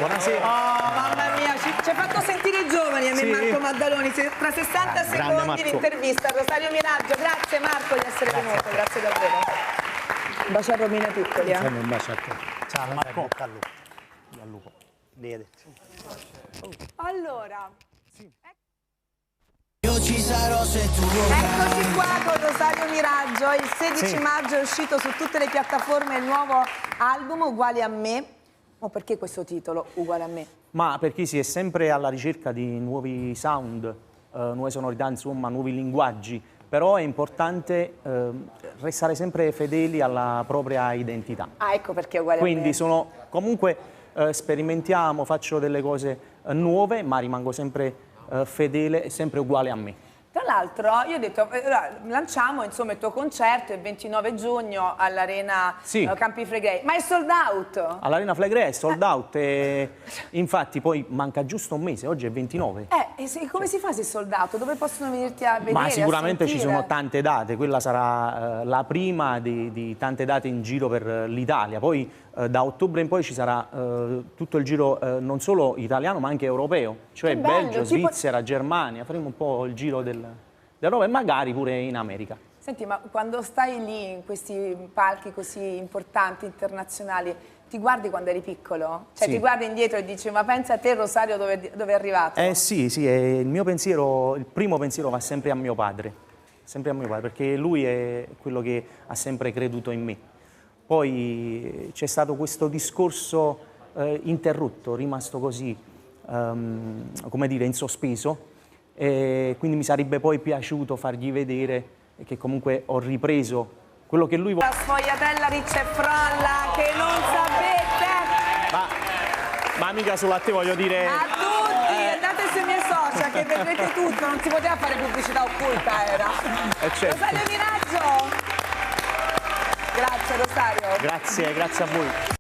Buonasera. Oh, mamma mia, ci ha fatto sentire giovani a me, Sì. Marco Maddaloni. Tra 60 secondi Marco. l'intervista a Rosario Miraggio. Grazie Marco di essere venuto, grazie davvero. Un bacio a Romina Piccoli. Un bacio a te. Ciao Marco. Al lupo. Vede. Allora, Io ci sarò se tu eccoci qua con Rosario Miraggio. Il 16 maggio è uscito su tutte le piattaforme il nuovo album Uguali a me. Oh, perché questo titolo, Uguale a me? Ma perché si è sempre alla ricerca di nuovi sound, nuove sonorità, insomma, nuovi linguaggi, però è importante restare sempre fedeli alla propria identità. Ah, ecco perché è Uguale a me. Quindi comunque sperimentiamo, faccio delle cose nuove, ma rimango sempre fedele e sempre uguale a me. Tra l'altro, io ho detto, lanciamo insomma il tuo concerto il 29 giugno all'Arena Campi Flegrei, ma è sold out! All'Arena Flegrei è sold out e infatti poi manca giusto un mese, oggi è 29. Come si fa se è sold out? Dove possono venirti a vedere? Ma sicuramente ci sentire? sono tante date, quella sarà la prima di tante date in giro per l'Italia, poi da ottobre in poi ci sarà tutto il giro non solo italiano ma anche europeo, cioè Che bello, Belgio, Svizzera, Germania, faremo un po' il giro dell'Europa e magari pure in America. Senti, ma quando stai lì in questi palchi così importanti, internazionali, ti guardi quando eri piccolo? Cioè Sì. ti guardi indietro e dici, ma pensa a te Rosario dove è arrivato? Sì, il mio pensiero, il primo pensiero va sempre a mio padre, perché lui è quello che ha sempre creduto in me. Poi c'è stato questo discorso interrotto, rimasto così, come dire, in sospeso, e quindi mi sarebbe poi piaciuto fargli vedere che comunque ho ripreso quello che lui vuole. La sfogliatella Riccia e Frolla che non sapete! Ma mica solo a te, voglio dire. A tutti, andate sui miei social che vedrete tutto, non si poteva fare pubblicità occulta, era. Certo. Rosario Miraggio! Grazie Rosario. Grazie a voi.